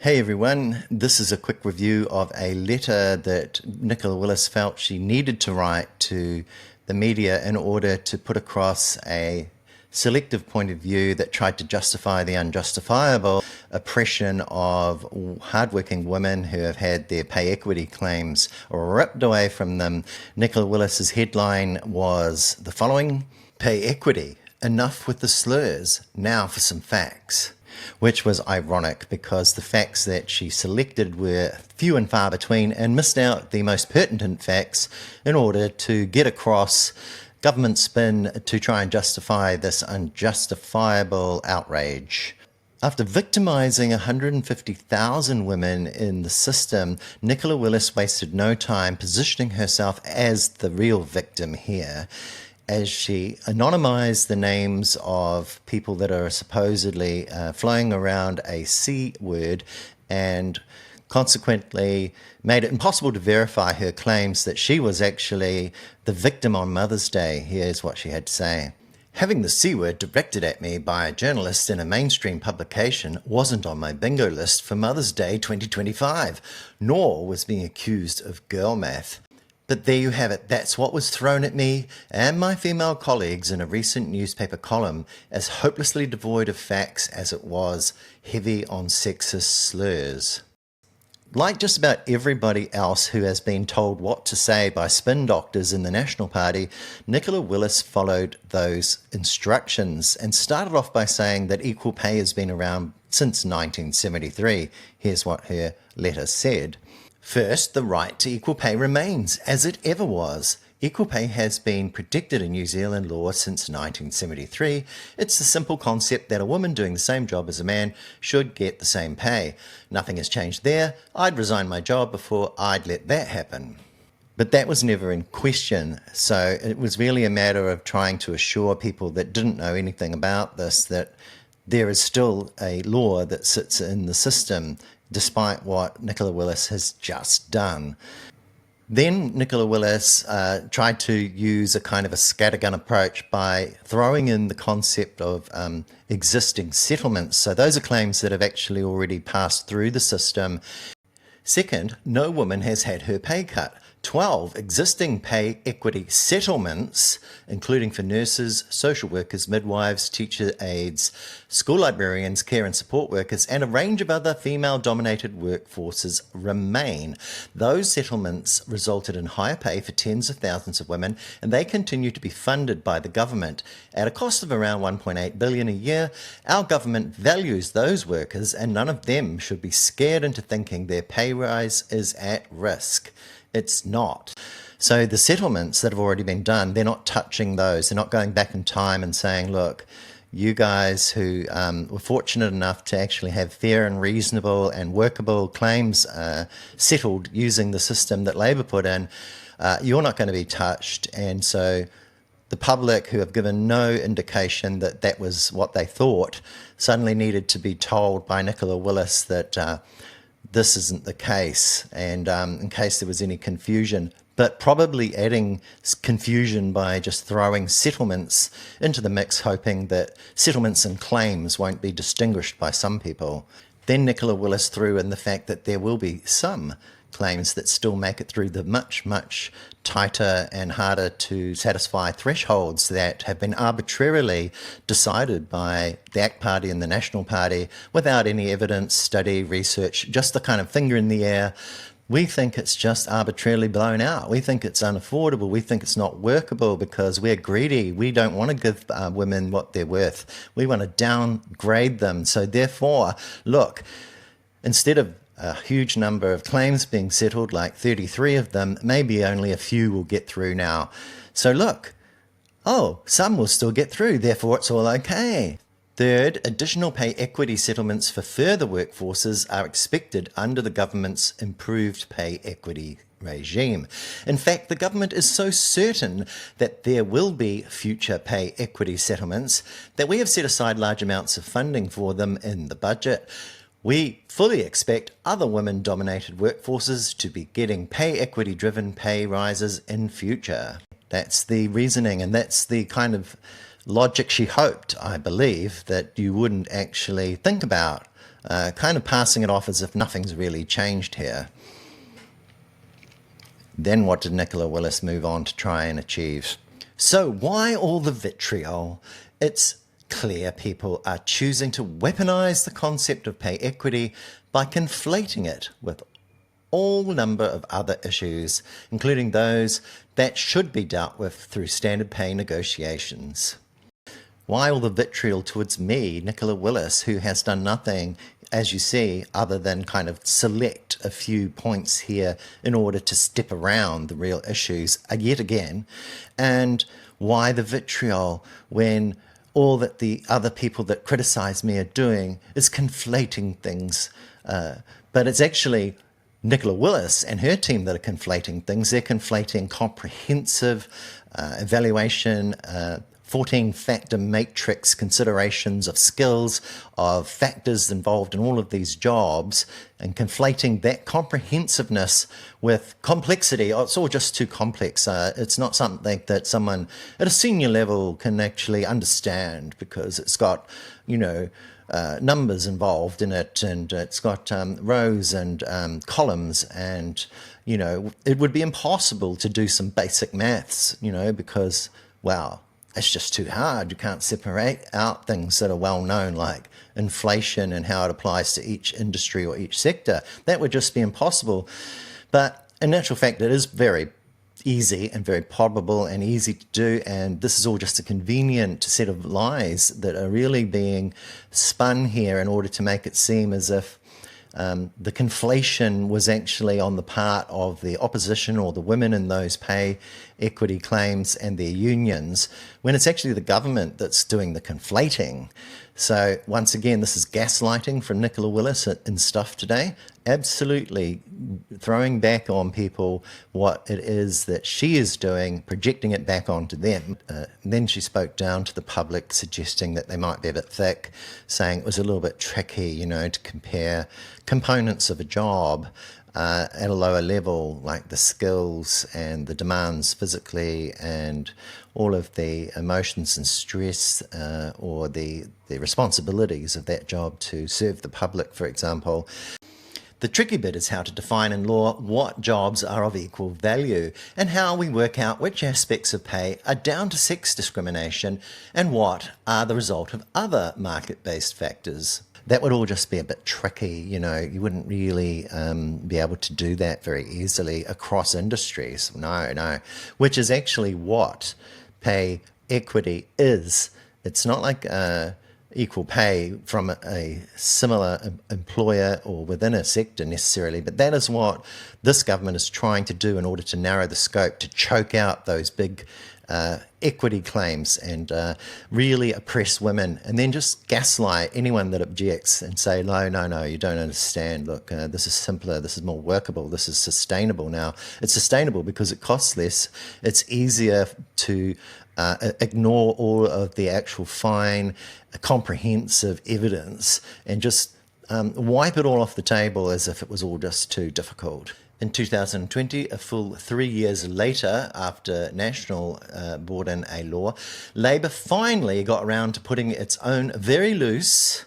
Hey everyone, this is a quick review of a letter that Nicola Willis felt she needed to write to the media in order to put across a selective point of view that tried to justify the unjustifiable oppression of hardworking women who have had their pay equity claims ripped away from them. Nicola Willis's headline was the following: Pay equity, enough with the slurs, now for some facts. Which was ironic because the facts that she selected were few and far between and missed out the most pertinent facts in order to get across government spin to try and justify this unjustifiable outrage. After victimizing 150,000 women in the system, Nicola Willis wasted no time positioning herself as the real victim here, as she anonymized the names of people that are supposedly flying around a C word and consequently made it impossible to verify her claims that she was actually the victim on Mother's Day. Here's what she had to say. Having the C word directed at me by a journalist in a mainstream publication wasn't on my bingo list for Mother's Day 2025, nor was being accused of girl math. But there you have it. That's what was thrown at me and my female colleagues in a recent newspaper column, as hopelessly devoid of facts as it was heavy on sexist slurs. Like just about everybody else who has been told what to say by spin doctors in the National Party, Nicola Willis followed those instructions and started off by saying that equal pay has been around since 1973. Here's what her letter said. First, the right to equal pay remains, as it ever was. Equal pay has been protected in New Zealand law since 1973. It's the simple concept that a woman doing the same job as a man should get the same pay. Nothing has changed there. I'd resign my job before I'd let that happen. But that was never in question, so it was really a matter of trying to assure people that didn't know anything about this that there is still a law that sits in the system, despite what Nicola Willis has just done. Then Nicola Willis tried to use a kind of a scattergun approach by throwing in the concept of existing settlements. So those are claims that have actually already passed through the system. Second, no woman has had her pay cut. 12 existing pay equity settlements, including for nurses, social workers, midwives, teacher aides, school librarians, care and support workers, and a range of other female-dominated workforces remain. Those settlements resulted in higher pay for tens of thousands of women, and they continue to be funded by the government. At a cost of around $1.8 billion a year, our government values those workers, and none of them should be scared into thinking their pay rise is at risk. It's not. So the settlements that have already been done, they're not touching those. They're not going back in time and saying, look, you guys who were fortunate enough to actually have fair and reasonable and workable claims settled using the system that Labor put in, you're not going to be touched. And so the public, who have given no indication that that was what they thought, suddenly needed to be told by Nicola Willis that this isn't the case, and in case there was any confusion, but probably adding confusion by just throwing settlements into the mix, hoping that settlements and claims won't be distinguished by some people. Then Nicola Willis threw in the fact that there will be some claims that still make it through the much, much tighter and harder to satisfy thresholds that have been arbitrarily decided by the ACT Party and the National Party without any evidence, study, research, just the kind of finger in the air. We think it's just arbitrarily blown out. We think it's unaffordable. We think it's not workable because we're greedy. We don't want to give women what they're worth. We want to downgrade them. So therefore, look, instead of a huge number of claims being settled, like 33 of them, maybe only a few will get through now. So look, some will still get through, therefore it's all okay. Third, additional pay equity settlements for further workforces are expected under the government's improved pay equity regime. In fact, the government is so certain that there will be future pay equity settlements that we have set aside large amounts of funding for them in the budget. We fully expect other women-dominated workforces to be getting pay equity-driven pay rises in future. That's the reasoning, and that's the kind of logic she hoped, I believe, that you wouldn't actually think about kind of passing it off as if nothing's really changed here. Then what did Nicola Willis move on to try and achieve? So why all the vitriol? It's clear people are choosing to weaponize the concept of pay equity by conflating it with all number of other issues, including those that should be dealt with through standard pay negotiations. Why all the vitriol towards me, Nicola Willis, who has done nothing, as you see, other than kind of select a few points here in order to step around the real issues yet again? And why the vitriol when all that the other people that criticize me are doing is conflating things? But it's actually Nicola Willis and her team that are conflating things. They're conflating comprehensive evaluation, 14-factor matrix considerations of skills, of factors involved in all of these jobs, and conflating that comprehensiveness with complexity. Oh, it's all just too complex. It's not something that someone at a senior level can actually understand because it's got, numbers involved in it, and it's got rows and columns, and it would be impossible to do some basic maths, because, wow, it's just too hard. You can't separate out things that are well known, like inflation and how it applies to each industry or each sector. That would just be impossible. But in actual fact, it is very easy and very probable and easy to do, and this is all just a convenient set of lies that are really being spun here in order to make it seem as if the conflation was actually on the part of the opposition or the women in those pay equity claims and their unions, when it's actually the government that's doing the conflating. So once again, this is gaslighting from Nicola Willis in Stuff Today, absolutely throwing back on people what it is that she is doing, projecting it back onto them. Then she spoke down to the public, suggesting that they might be a bit thick, saying it was a little bit tricky, to compare components of a job at a lower level, like the skills and the demands physically and all of the emotions and stress or the responsibilities of that job to serve the public, for example. The tricky bit is how to define in law what jobs are of equal value and how we work out which aspects of pay are down to sex discrimination and what are the result of other market-based factors. That would all just be a bit tricky, you wouldn't really be able to do that very easily across industries. No, which is actually what pay equity is. It's not like equal pay from a similar employer or within a sector necessarily, but that is what this government is trying to do in order to narrow the scope, to choke out those big equity claims and really oppress women, and then just gaslight anyone that objects and say, no, you don't understand. Look, this is simpler, this is more workable, this is sustainable now. It's sustainable because it costs less. It's easier to ignore all of the actual fine, comprehensive evidence and just wipe it all off the table as if it was all just too difficult. In 2020, a full 3 years later, after National brought in a law, Labour finally got around to putting its own very loose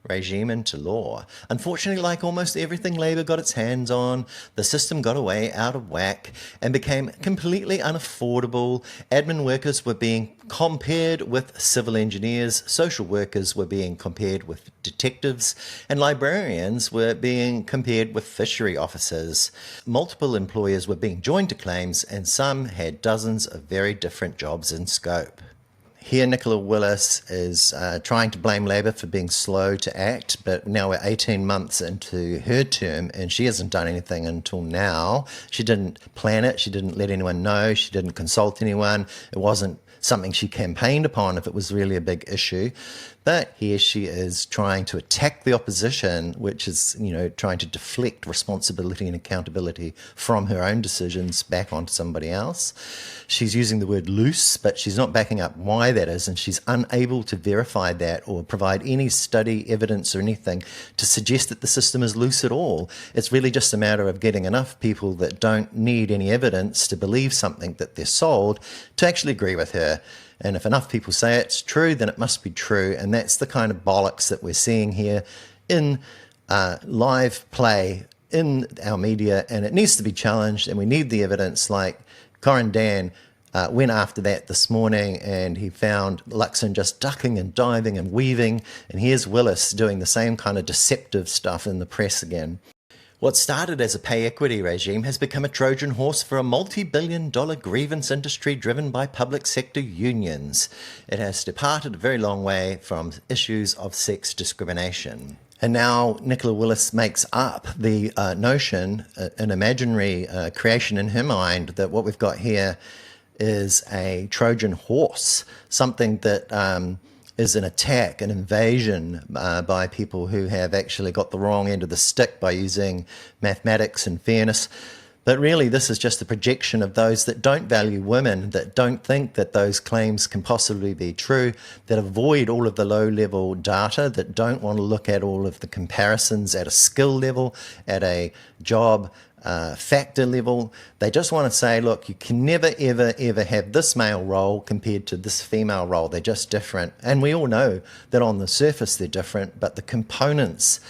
regime into law. Unfortunately, like almost everything Labour got its hands on, the system got away out of whack and became completely unaffordable. Admin workers were being compared with civil engineers, social workers were being compared with detectives, and librarians were being compared with fishery officers. Multiple employers were being joined to claims, and some had dozens of very different jobs in scope. Here, Nicola Willis is trying to blame Labour for being slow to act, but now we're 18 months into her term and she hasn't done anything until now. She didn't plan it, she didn't let anyone know, she didn't consult anyone. It wasn't something she campaigned upon if it was really a big issue. But here she is trying to attack the opposition, which is, trying to deflect responsibility and accountability from her own decisions back onto somebody else. She's using the word loose, but she's not backing up why that is, and she's unable to verify that or provide any study, evidence or anything to suggest that the system is loose at all. It's really just a matter of getting enough people that don't need any evidence to believe something that they're sold to actually agree with her. And if enough people say it's true, then it must be true. And that's the kind of bollocks that we're seeing here in live play in our media, and it needs to be challenged, and we need the evidence. Like Corin Dan went after that this morning, and he found Luxon just ducking and diving and weaving, and here's Willis doing the same kind of deceptive stuff in the press again. What started as a pay equity regime has become a Trojan horse for a multi-billion-dollar grievance industry driven by public sector unions. It has departed a very long way from issues of sex discrimination. And now Nicola Willis makes up the notion, an imaginary creation in her mind, that what we've got here is a Trojan horse, something that is an attack, an invasion by people who have actually got the wrong end of the stick by using mathematics and fairness. But really, this is just a projection of those that don't value women, that don't think that those claims can possibly be true, that avoid all of the low-level data, that don't want to look at all of the comparisons at a skill level, at a job factor level. They just want to say, look, you can never, ever, ever have this male role compared to this female role. They're just different. And we all know that on the surface they're different, but the components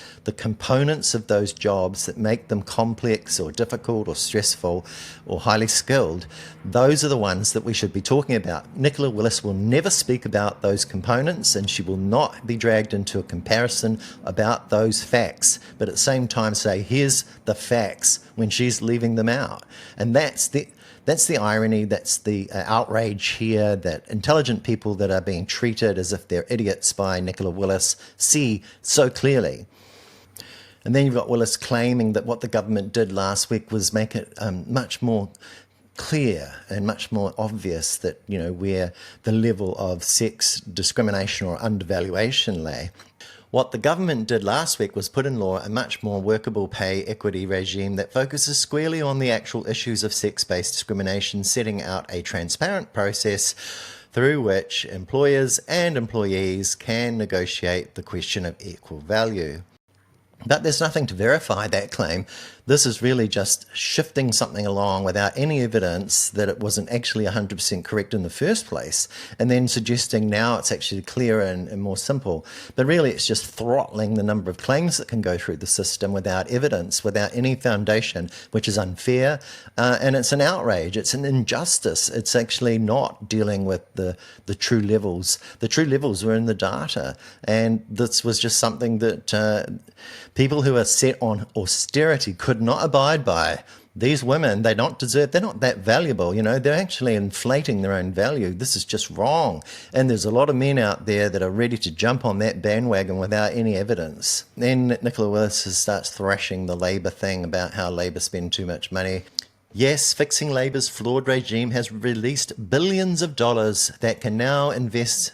of those jobs that make them complex or difficult or stressful or highly skilled, those are the ones that we should be talking about. Nicola Willis will never speak about those components, and she will not be dragged into a comparison about those facts, but at the same time say, here's the facts, when she's leaving them out. And that's the irony, that's the outrage here, that intelligent people that are being treated as if they're idiots by Nicola Willis see so clearly. And then you've got Willis claiming that what the government did last week was make it much more clear and much more obvious that, you know, where the level of sex discrimination or undervaluation lay. What the government did last week was put in law a much more workable pay equity regime that focuses squarely on the actual issues of sex-based discrimination, setting out a transparent process through which employers and employees can negotiate the question of equal value. But there's nothing to verify that claim. This is really just shifting something along without any evidence that it wasn't actually 100% correct in the first place, and then suggesting now it's actually clearer and more simple. But really it's just throttling the number of claims that can go through the system without evidence, without any foundation, which is unfair, and it's an outrage, it's an injustice. It's actually not dealing with the true levels. The true levels were in the data, and this was just something that people who are set on austerity could not abide by. These women, they don't deserve, they're not that valuable, you know, they're actually inflating their own value. This is just wrong. And there's a lot of men out there that are ready to jump on that bandwagon without any evidence. Then Nicola Willis starts thrashing the Labour thing about how Labour spend too much money. Yes, fixing Labour's flawed regime has released billions of dollars that can now invest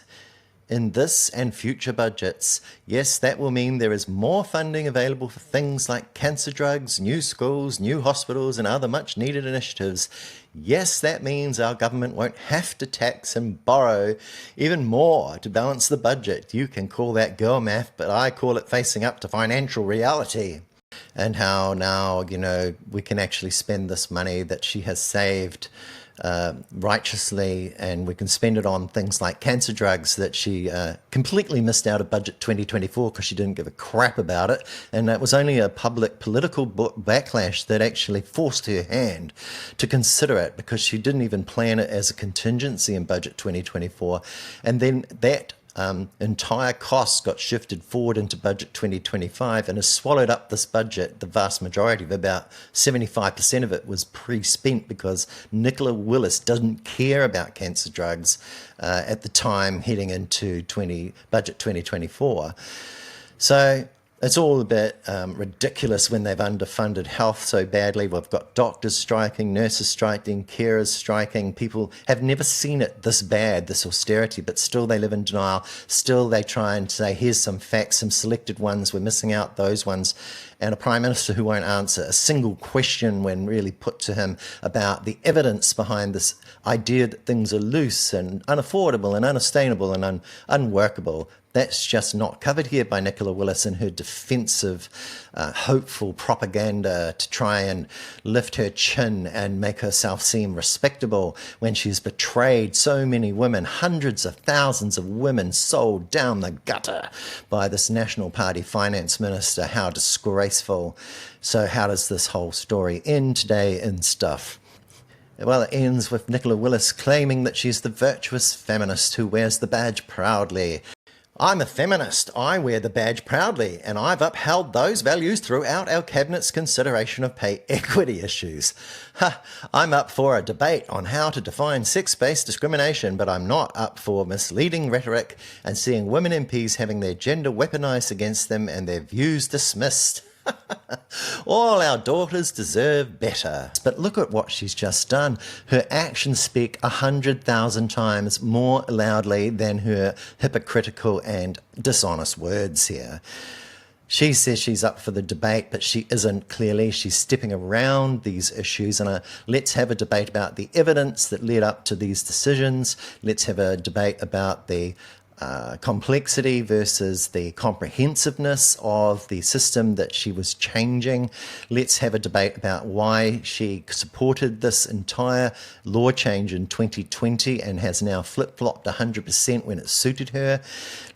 in this and future budgets. Yes, that will mean there is more funding available for things like cancer drugs, new schools, new hospitals, and other much needed initiatives. Yes, that means our government won't have to tax and borrow even more to balance the budget. You can call that girl math, but I call it facing up to financial reality. And how now, you know, we can actually spend this money that she has saved righteously, and we can spend it on things like cancer drugs that she completely missed out of budget 2024 because she didn't give a crap about it, and that was only a public political backlash that actually forced her hand to consider it, because she didn't even plan it as a contingency in budget 2024, and then that entire costs got shifted forward into budget 2025 and has swallowed up this budget. The vast majority of about 75% of it was pre-spent because Nicola Willis doesn't care about cancer drugs at the time heading into budget 2024. So it's all a bit ridiculous when they've underfunded health so badly. We've got doctors striking, nurses striking, carers striking. People have never seen it this bad, this austerity, but still they live in denial. Still they try and say, here's some facts, some selected ones, we're missing out those ones. And a Prime Minister who won't answer a single question when really put to him about the evidence behind this idea that things are loose and unaffordable and unsustainable and unworkable. That's just not covered here by Nicola Willis in her defensive, hopeful propaganda to try and lift her chin and make herself seem respectable when she's betrayed so many women, hundreds of thousands of women sold down the gutter by this National Party finance minister. How disgraceful. So how does this whole story end today in Stuff? Well, it ends with Nicola Willis claiming that she's the virtuous feminist who wears the badge proudly. I'm a feminist, I wear the badge proudly, and I've upheld those values throughout our Cabinet's consideration of pay equity issues. I'm up for a debate on how to define sex-based discrimination, but I'm not up for misleading rhetoric and seeing women MPs having their gender weaponised against them and their views dismissed. All our daughters deserve better. But look at what she's just done. Her actions speak 100,000 times more loudly than her hypocritical and dishonest words here. She says she's up for the debate, but she isn't clearly. She's stepping around these issues. And let's have a debate about the evidence that led up to these decisions. Let's have a debate about the complexity versus the comprehensiveness of the system that she was changing. Let's have a debate about why she supported this entire law change in 2020 and has now flip-flopped 100% when it suited her.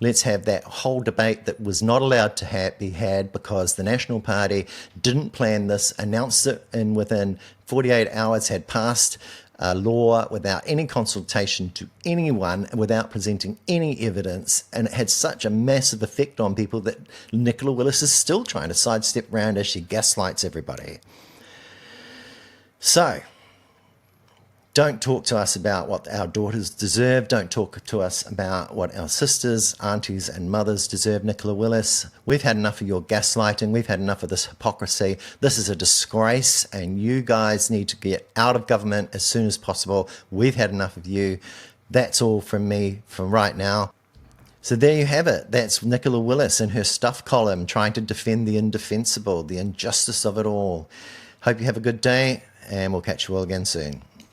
Let's have that whole debate that was not allowed to be had because the National Party didn't plan this, announced it, and within 48 hours had passed a law without any consultation to anyone, without presenting any evidence, and it had such a massive effect on people that Nicola Willis is still trying to sidestep around as she gaslights everybody. So, don't talk to us about what our daughters deserve. Don't talk to us about what our sisters, aunties and mothers deserve, Nicola Willis. We've had enough of your gaslighting. We've had enough of this hypocrisy. This is a disgrace and you guys need to get out of government as soon as possible. We've had enough of you. That's all from me for right now. So there you have it. That's Nicola Willis in her Stuff column trying to defend the indefensible, the injustice of it all. Hope you have a good day and we'll catch you all again soon.